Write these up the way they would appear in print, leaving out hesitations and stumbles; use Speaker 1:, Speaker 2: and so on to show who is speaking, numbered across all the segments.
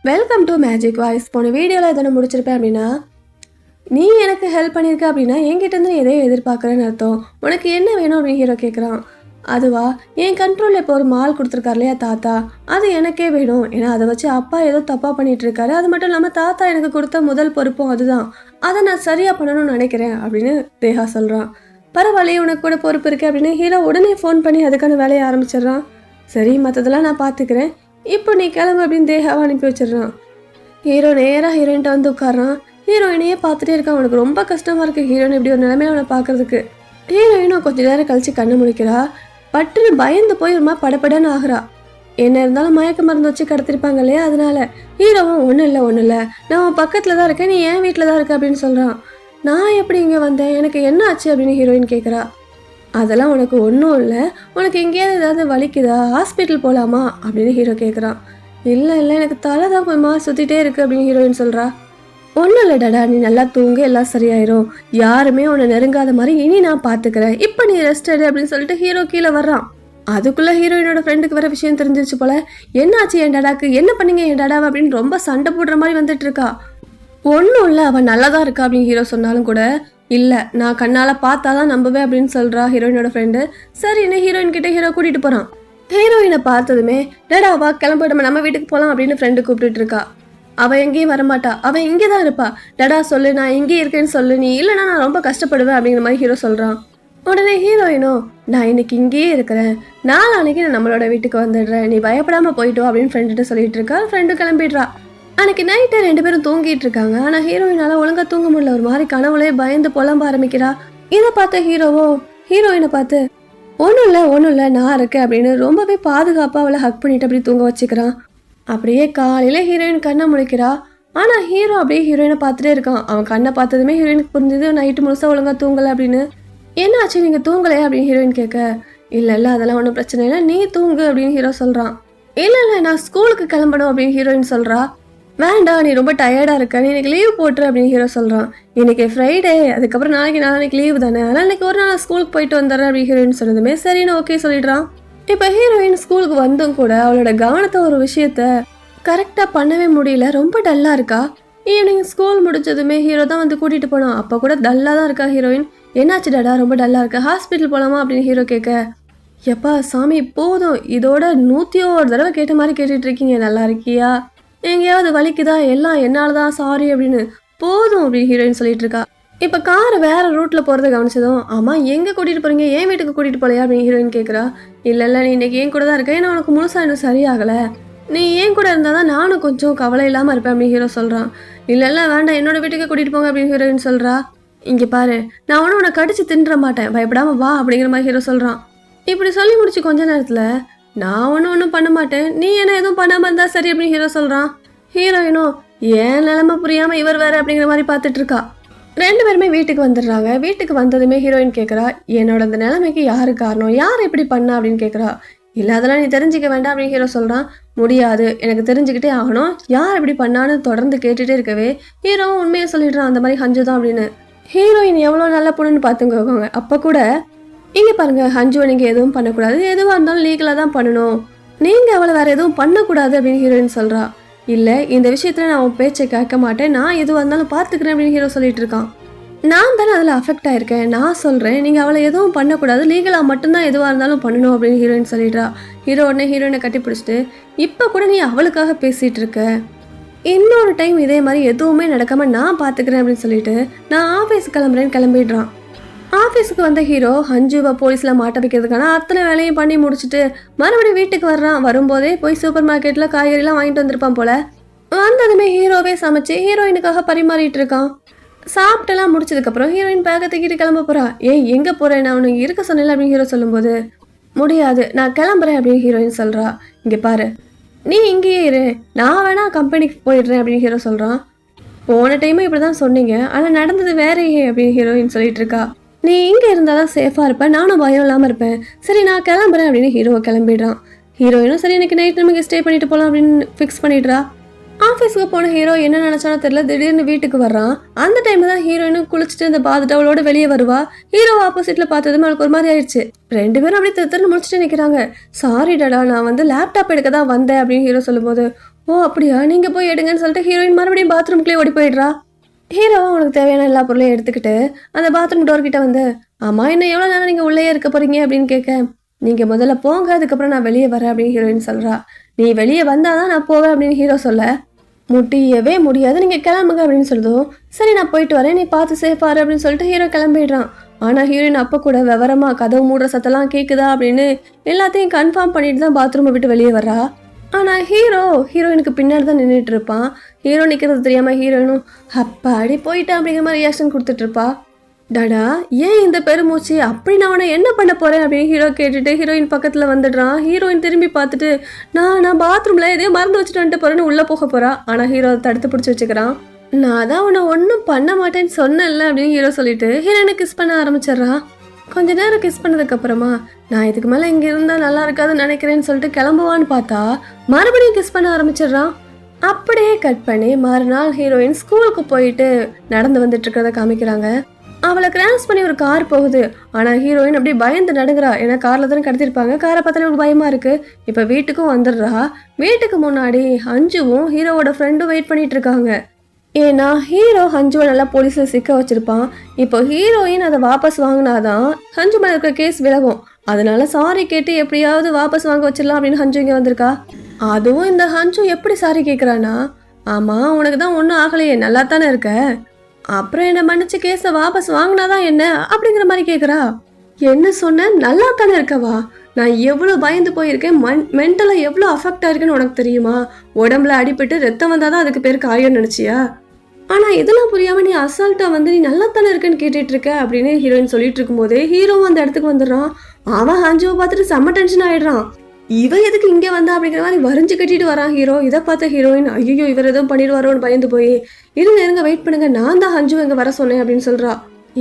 Speaker 1: Welcome to magic voice. போன வீடியோவில் எதனா முடிச்சிருப்பேன் அப்படின்னா, நீ எனக்கு ஹெல்ப் பண்ணியிருக்க அப்படின்னா என்கிட்டருந்து நீ எதையும் எதிர்பார்க்குறேன்னு அர்த்தம். உனக்கு என்ன வேணும் அப்படின்னு ஹீரோ கேட்குறான். அதுவா, என் கண்ட்ரோலில் இப்போ ஒரு மால் கொடுத்துருக்காரு இல்லையா தாத்தா, அது எனக்கே வேணும். ஏன்னா அதை வச்சு அப்பா ஏதோ தப்பாக பண்ணிட்டு இருக்காரு. அது மட்டும் இல்லாமல் தாத்தா எனக்கு கொடுத்த முதல் பொறுப்பும் அதுதான். அதை நான் சரியாக பண்ணணும்னு நினைக்கிறேன் அப்படின்னு தேஹா சொல்கிறான். பரவாயில்லையே, உனக்கு கூட பொறுப்பு இருக்குது அப்படின்னு ஹீரோ உடனே ஃபோன் பண்ணி அதுக்கான வேலையை ஆரம்பிச்சிடுறான். சரி, மற்றதெல்லாம் நான் பார்த்துக்கிறேன், இப்போ நீ கிளம்பு அப்படின்னு தேஹாவை அனுப்பி வச்சிடறான். ஹீரோ நேராக ஹீரோயின்ட்ட வந்து உட்காரான். ஹீரோயினையே பார்த்துட்டே இருக்கான். அவனுக்கு ரொம்ப கஷ்டமாக இருக்குது ஹீரோயின் இப்படி ஒரு நிலைமையில அவனை பார்க்கறதுக்கு. ஹீரோயினும் கொஞ்சம் நேரம் கழிச்சு கண்ணை முழிக்கிறா. பட்டுன்னு பயந்து போய் ஒரு மாதிரி படப்படன்னு ஆகுறா. என்ன இருந்தாலும் மயக்க மருந்து வச்சு கடத்திருப்பாங்க இல்லையா, அதனால. ஹீரோவும் ஒன்றும் இல்லை, நான் உன் பக்கத்தில் தான் இருக்கேன், நீ என் வீட்டில் தான் இருக்க அப்படின்னு சொல்கிறான். நான் எப்படி இங்கே வந்தேன், எனக்கு என்ன ஆச்சு அப்படின்னு ஹீரோயின் கேட்குறா. அதெல்லாம் உனக்கு ஒன்றும் இல்லை, உனக்கு எங்கேயாவது ஏதாவது வலிக்குதா, ஹாஸ்பிட்டல் போகலாமா அப்படின்னு ஹீரோ கேட்குறான். இல்லை எனக்கு தலை தான் கொஞ்சமாக சுற்றிட்டே இருக்குது அப்படின்னு ஹீரோயின் சொல்கிறா. ஒன்றும் இல்லை டாடா, நீ நல்லா தூங்கு, எல்லாம் சரியாயிரும், யாருமே உன்னை நெருங்காத மாதிரி இனி நான் பார்த்துக்கிறேன், இப்போ நீ ரெஸ்ட் எடு அப்படின்னு சொல்லிட்டு ஹீரோ கீழே வர்றான். அதுக்குள்ளே ஹீரோயினோட ஃப்ரெண்டுக்கு வர விஷயம் தெரிஞ்சிருச்சு போல. என்னாச்சு என் டாடாக்கு, என்ன பண்ணீங்க என் டாடாவை அப்படின்னு ரொம்ப சண்டை போடுற மாதிரி வந்துட்டு இருக்கா. ஒன்றும் இல்லை, அவன் நல்லா தான் இருக்கா அப்படின்னு ஹீரோ சொன்னாலும் கூட, இல்லை நான் கண்ணால் பார்த்தா தான் நம்புவேன் அப்படின்னு சொல்கிறா ஹீரோயினோட ஃப்ரெண்டு. சரி, என்ன ஹீரோயின் கிட்டே ஹீரோ கூட்டிகிட்டு போகிறான். ஹீரோயினை பார்த்ததுமே டேடா வா கிளம்பு, நம்ம வீட்டுக்கு போகலாம் அப்படின்னு ஃப்ரெண்டு கூப்பிட்டுட்டு இருக்கா. அவள் எங்கேயும் வரமாட்டா, அவள் இங்கே தான் இருப்பா. டடா சொல்லு, நான் எங்கே இருக்கேன்னு சொல்லு, நீ இல்லைனா நான் ரொம்ப கஷ்டப்படுவேன் அப்படிங்கிற மாதிரி ஹீரோ சொல்கிறான். உடனே ஹீரோயினோ, நான் இன்னைக்கு இங்கேயே இருக்கிறேன், நாளைக்கு நான் நம்மளோட வீட்டுக்கு வந்துடுறேன், நீ பயப்படாமல் போயிட்டோ அப்படின்னு ஃப்ரெண்டுகிட்ட சொல்லிட்டு இருக்கா. ஃப்ரெண்டு கிளம்பிடுறா. அன்னைக்கு நைட்டு 2 பேரும் தூங்கிட்டு இருக்காங்க. ஆனால் ஹீரோயினால் ஒழுங்காக தூங்க முடியல, ஒரு மாதிரி கனவுலே பயந்து புலம்ப ஆரம்பிக்கிறா. இதை பார்த்த ஹீரோவோ ஹீரோயினை பார்த்து, ஒன்றும் இல்லை நான் இருக்கேன் அப்படின்னு ரொம்பவே பாதுகாப்பாக அவளை ஹக் பண்ணிட்டு அப்படி தூங்க வச்சுக்கிறான். அப்படியே காலையில் ஹீரோயின் கண்ணை முழிக்கிறா. ஆனால் ஹீரோ அப்படியே ஹீரோயினை பார்த்துட்டே இருக்கான். அவன் கண்ணை பார்த்ததுமே ஹீரோயினுக்கு புரிஞ்சுது நைட்டு முழுசாக ஒழுங்காக தூங்கலை அப்படின்னு. என்ன ஆச்சு, நீங்கள் தூங்கலையா அப்படின்னு ஹீரோயின் கேட்க, இல்லை அதெல்லாம் ஒன்றும் பிரச்சனை இல்லை, நீ தூங்கு அப்படின்னு ஹீரோ சொல்கிறான். இல்லை நான் ஸ்கூலுக்கு கிளம்பணும் அப்படின்னு ஹீரோயின் சொல்கிறா. வேண்டாம், நீ ரொம்ப டயர்டாக இருக்க, நீ இன்னைக்கு லீவ் போட்டுரு அப்படின்னு ஹீரோ சொல்கிறான். இன்னைக்கு ஃப்ரைடே, அதுக்கப்புறம் நாளைக்கு லீவு தானே, அதனால் இன்னைக்கு ஒரு நாள் ஸ்கூலுக்கு போயிட்டு வந்துடுறேன் அப்படின்னு ஹீரோயின் சொன்னதுமே சரின்னு ஓகே சொல்லிடுறான். இப்போ ஹீரோயின் ஸ்கூலுக்கு வந்தும் கூட அவளோட கவனத்தை ஒரு விஷயத்த கரெக்டாக பண்ணவே முடியல, ரொம்ப டல்லாக இருக்கா. ஈவினிங் ஸ்கூல் முடிச்சதுமே ஹீரோ தான் வந்து கூட்டிகிட்டு போனான். அப்போ கூட டல்லாக தான் இருக்கா ஹீரோயின். என்னாச்சு டாடா, ரொம்ப டல்லாக இருக்கா, ஹாஸ்பிட்டல் போகலாமா அப்படின்னு ஹீரோ கேட்க, எப்பா சாமி போதும், இதோட 101 தடவை கேட்ட மாதிரி கேட்டுட்டு இருக்கீங்க, நல்லா இருக்கியா, எங்கேயாவது வலிக்குதா, எல்லாம் என்னால் தான், சாரி அப்படின்னு போதும் அப்படின்னு ஹீரோயின் சொல்லிட்டு இருக்கா. இப்போ கார் வேறு ரூட்டில் போகிறத கவனிச்சதும், ஆமாம் எங்கே கூட்டிகிட்டு போகிறீங்க, என் வீட்டுக்கு கூட்டிகிட்டு போகலையா அப்படின்னு ஹீரோயின் கேட்குறா. இல்லை நீ இன்றைக்கி ஏன் கூட தான் இருக்க, ஏன்னா உனக்கு முழுசாக இன்னும் சரியாகலை, நீ ஏன் கூட இருந்தால் தான் நானும் கொஞ்சம் கவலை இல்லாமல் இருப்பேன் அப்படின்னு ஹீரோ சொல்கிறான். இல்லை வேண்டாம், என்னோடய வீட்டுக்கு கூட்டிகிட்டு போங்க அப்படின்னு ஹீரோயின் சொல்கிறா. இங்கே பாரு, நான் ஒன்றும் உன்னை கடிச்சு தின்ற மாட்டேன், பயப்படாமல் வா அப்படிங்கிற மாதிரி ஹீரோ சொல்கிறான். இப்படி சொல்லி முடிச்சு கொஞ்ச நேரத்தில், நான் ஒன்றும் பண்ண மாட்டேன், நீ என்ன எதுவும் பண்ணாமல் இருந்தால் சரி அப்படின்னு ஹீரோ சொல்கிறான். ஹீரோயினும் ஏன் நிலைமை புரியாமல் இவர் வேறு அப்படிங்கிற மாதிரி பார்த்துட்டு இருக்கா. 2 பேருமே வீட்டுக்கு வந்துடுறாங்க. வீட்டுக்கு வந்ததுமே ஹீரோயின் கேட்குறா, என்னோட அந்த நிலைமைக்கு யாரு காரணம், யார் எப்படி பண்ணா அப்படின்னு கேட்குறா. இல்லை அதெல்லாம் நீ தெரிஞ்சிக்க வேண்டாம் அப்படின்னு ஹீரோ சொல்கிறான். முடியாது, எனக்கு தெரிஞ்சுக்கிட்டே ஆகணும், யார் எப்படி பண்ணான்னு தொடர்ந்து கேட்டுகிட்டே இருக்கவே ஹீரோவும் உண்மையை சொல்லிடுறான், அந்த மாதிரி ஹஞ்சு தான் அப்படின்னு. ஹீரோயின் எவ்வளோ நல்ல பொண்ணுன்னு பார்த்துக்கோங்க. அப்போ கூட இங்கே பாருங்கள், ஹஞ்சுவை நீங்கள் எதுவும் பண்ணக்கூடாது, எதுவாக இருந்தாலும் லீகலாக தான் பண்ணணும், நீங்கள் அவளை வேறு எதுவும் பண்ணக்கூடாது அப்படின்னு ஹீரோயின் சொல்கிறா. இல்லை இந்த விஷயத்தில் நான் உன் பேச்சை கேட்க மாட்டேன், நான் எதுவாக இருந்தாலும் பார்த்துக்கிறேன் அப்படின்னு ஹீரோ சொல்லிட்டு இருக்கான். நான் தானே அதில் அஃபெக்ட் ஆகிருக்கேன், நான் சொல்கிறேன், நீங்கள் அவளை எதுவும் பண்ணக்கூடாது, லீகலாக மட்டும்தான் எதுவாக இருந்தாலும் பண்ணணும் அப்படின்னு ஹீரோயின் சொல்லிடுறா. ஹீரோ உடனே ஹீரோயினை கட்டி பிடிச்சிட்டு, இப்போ கூட நீ அவளுக்காக பேசிகிட்டு இருக்க, இன்னொரு டைம் இதே மாதிரி எதுவுமே நடக்காமல் நான் பார்த்துக்கிறேன் அப்படின்னு சொல்லிட்டு நான் ஆஃபீஸ் கிளம்புறேன்னு கிளம்பிடுறான். ஆஃபீஸுக்கு வந்த ஹீரோ ஹஞ்சுவை போலீஸில் மாட்ட வைக்கிறதுக்கான அத்தனை வேலையும் பண்ணி முடிச்சுட்டு மறுபடியும் வீட்டுக்கு வர்றான். வரும்போதே போய் சூப்பர் மார்க்கெட்டில் காய்கறிலாம் வாங்கிட்டு வந்திருப்பான் போல. வந்ததுமே ஹீரோவே சமைச்சு ஹீரோயினுக்காக பரிமாறிட்டு இருக்கான். சாப்பிட்டெல்லாம் முடிச்சதுக்கப்புறம் ஹீரோயின் பேக்கை தூக்கிட்டு கிளம்ப போகிறா. ஏய் எங்கே போகிறேன், நான் உனக்கு இருக்க சொன்னேன் அப்படின்னு ஹீரோ சொல்லும்போது, முடியாது நான் கிளம்புறேன் அப்படின்னு ஹீரோயின் சொல்கிறா. இங்கே பாரு, நீ இங்கேயே இரு, நான் வேணா கம்பெனிக்கு போயிடுறேன் அப்படின்னு ஹீரோ சொல்கிறான். போன டைமும் இப்படி தான் சொன்னீங்க, ஆனால் நடந்தது வேறையே அப்படின்னு ஹீரோயின் சொல்லிட்டு இருக்கா. நீ இங்கே இருந்தால் தான் சேஃபாக இருப்பேன், நானும் பயம் இல்லாமல் இருப்பேன், சரி நான் கிளம்புறேன் அப்படின்னு ஹீரோவை கிளம்பிடுறான். ஹீரோயினும் சரி இன்னைக்கு நைட் நமக்கு ஸ்டே பண்ணிட்டு போகலாம் அப்படின்னு ஃபிக்ஸ் பண்ணிடுறா. ஆஃபீஸுக்கு போன ஹீரோ என்ன நினச்சானோ தெரியல, திடீர்னு வீட்டுக்கு வர்றான். அந்த டைமில் தான் ஹீரோயினும் குளிச்சுட்டு இந்த பாத் டவலோட வெளியே வருவா. ஹீரோ ஆப்போசிட்டில் பார்த்ததுமே அவளுக்கு ஒரு மாதிரி ஆயிடுச்சு. 2 பேரும் அப்படியே திருத்தன்னு முடிச்சுட்டு நிற்கிறாங்க. சாரி டாடா, நான் வந்து லேப்டாப் எடுக்க தான் வந்தேன் அப்படின்னு ஹீரோ சொல்லும்போது, ஓ அப்படியா, நீங்கள் போய் எடுங்கன்னு சொல்லிட்டு ஹீரோயின் மறுபடியும் பாத்ரூம்குள்ளே ஓடி போயிடுறா. ஹீரோ உனக்கு தேவையான எல்லா பொருளையும் எடுத்துக்கிட்டு அந்த பாத்ரூம் டோர் கிட்ட வந்து, ஆமாம் இன்னும் எவ்வளோ நேரம் நீங்கள் உள்ளே இருக்க போகிறீங்க அப்படின்னு கேட்க, நீங்கள் முதல்ல போங்க அதுக்கப்புறம் நான் வெளியே வரேன் அப்படின்னு ஹீரோயின் சொல்கிறா. நீ வெளியே வந்தால் தான் நான் போவேன் அப்படின்னு ஹீரோ சொல்ல, முடியவே முடியாது நீங்கள் கிளம்புங்க அப்படின்னு சொல்லுதோ, சரி நான் போயிட்டு வரேன் நீ பார்த்து சேஃபாரு அப்படின்னு சொல்லிட்டு ஹீரோ கிளம்பிடுறான். ஆனால் ஹீரோயின் அப்போ கூட விவரமாக கதவு மூடுற சத்தெல்லாம் கேட்குதா அப்படின்னு எல்லாத்தையும் கன்ஃபார்ம் பண்ணிட்டு தான் பாத்ரூமை விட்டு வெளியே வர்றா. ஆனால் ஹீரோயினுக்கு பின்னாடி தான் நின்றுட்டு இருப்பான். ஹீரோ நிற்கிறது தெரியாமல் ஹீரோயினும் அப்பாடி போயிட்டான் அப்படிங்கிற மாதிரி ரியாக்ஷன் கொடுத்துட்ருப்பா. டாடா ஏன் இந்த பெருமூச்சு, அப்படி நான் அவனை என்ன பண்ண போகிறேன் அப்படின்னு ஹீரோ கேட்டுட்டு ஹீரோயின் பக்கத்தில் வந்துடுறான். ஹீரோயின் திரும்பி பார்த்துட்டு நான் பாத்ரூமில் எதையோ மறந்து வச்சுட்டு வந்துட்டு போகிறேன்னு உள்ளே போக போகிறா. ஆனால் ஹீரோ தடுத்து பிடிச்சி வச்சுக்கிறான். நான் தான் உன்னை ஒன்றும் பண்ண மாட்டேன்னு சொன்னேன்ல அப்படின்னு ஹீரோ சொல்லிட்டு ஹீரோயினை கிஸ் பண்ண ஆரம்பிச்சிட்றா. கொஞ்ச நேரம் கிஸ் பண்ணதுக்கப்புறமா நான் இதுக்கு மேலே இங்கே இருந்தால் நல்லா இருக்காதுன்னு நினைக்கிறேன்னு சொல்லிட்டு கிளம்புவான்னு பார்த்தா மறுபடியும் கிஸ் பண்ண ஆரம்பிச்சிடுறான். அப்படியே கட் பண்ணி மறுநாள் ஹீரோயின் ஸ்கூலுக்கு போயிட்டு நடந்து வந்துட்டு இருக்கிறத காமிக்கிறாங்க. அவளை கிராஸ் பண்ணி ஒரு கார் போகுது. ஆனால் ஹீரோயின் அப்படியே பயந்து நடுங்குறா. ஏன்னா காரில் தானே கடத்திருப்பாங்க. காரை பார்த்தாலே ஒரு பயமாக இருக்குது. இப்போ வீட்டுக்கும் வந்துடுறா. வீட்டுக்கு முன்னாடி ஹஞ்சுவும் ஹீரோவோட ஃப்ரெண்டும் வெயிட் பண்ணிட்டு இருக்காங்க. ஏன்னா ஹீரோ ஹஞ்சுவை நல்லா போலீஸில் சிக்க வச்சுருப்பான். இப்போ ஹீரோயின் அதை வாபஸ் வாங்கினாதான் ஹஞ்சு மேலே இருக்கிற கேஸ் விலகும். அதனால சாரி கேட்டு எப்படியாவது வாபஸ் வாங்க வச்சிடலாம் அப்படின்னு ஹஞ்சு இங்கே வந்திருக்கா. அதுவும் இந்த ஹஞ்சு எப்படி சாரி கேட்குறான்னா, ஆமாம் உனக்கு தான் ஒன்றும் ஆகலையே, நல்லா தானே இருக்க, அப்புறம் என்னை மன்னிச்சு கேஸை வாபஸ் வாங்கினாதான் என்ன அப்படிங்கிற மாதிரி கேட்குறா. என்ன சொன்ன, நல்லா தானே இருக்கவா, நான் எவ்வளோ பயந்து போயிருக்கேன், மென்டலாக எவ்வளோ அஃபெக்ட் ஆயிருக்குன்னு உனக்கு தெரியுமா, உடம்புல அடிபட்டு ரத்தம் வந்தால் தான் அதுக்கு பேர் காயம் நினச்சியா, ஆனால் இதெல்லாம் புரியாமல் நீ அசால்ட்டாக வந்து நீ நல்லா தானே இருக்குன்னு கேட்டுட்டு இருக்க அப்படின்னு ஹீரோயின் சொல்லிட்டு இருக்கும்போதே ஹீரோவும் அந்த இடத்துக்கு வந்துடுறான். அவன் ஹஞ்சுவை பார்த்துட்டு செம்ம டென்ஷன் ஆகிடுறான். இவன் எதுக்கு இங்கே வந்தா அப்படிங்கிற மாதிரி வரைஞ்சு கட்டிட்டு வரான் ஹீரோ. இதை பார்த்த ஹீரோயின் ஐயோ இவர் எதுவும் பண்ணிடுவாரோன்னு பயந்து போய் இருங்க வெயிட் பண்ணுங்க, நான் தான் ஹஞ்சு இங்கே வர சொன்னேன் அப்படின்னு சொல்கிறா.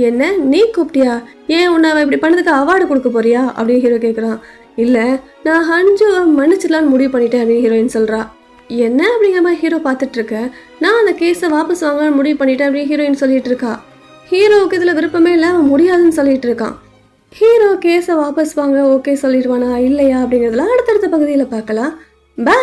Speaker 1: என்ன நீ கூப்பிட்டியா, ஏன் உன்னை அவன் இப்படி பண்ணதுக்கு அவார்டு கொடுக்க போறியா அப்படின்னு ஹீரோ கேட்குறான். இல்லை நான் ஹஞ்சுவை மன்னிச்சிடலான்னு முடிவு பண்ணிட்டேன் அப்படின்னு ஹீரோயின் சொல்கிறா. என்ன அப்படிங்கிற மாதிரி ஹீரோ பார்த்துட்டு இருக்க, நான் அந்த கேஸை வாபஸ் வாங்கலான்னு முடிவு பண்ணிட்டேன் அப்படின்னு ஹீரோயின் சொல்லிட்டு இருக்கா. ஹீரோவுக்கு இதில் விருப்பமே இல்லை, அவன் முடியாதுன்னு சொல்லிட்டு இருக்கான். ஹீரோ கேஸை வாபஸ் வாங்க ஓகே சொல்லிடுவானா இல்லையா அப்படிங்கிறதுலாம் அடுத்தடுத்த பகுதியில் பார்க்கலாம். பை.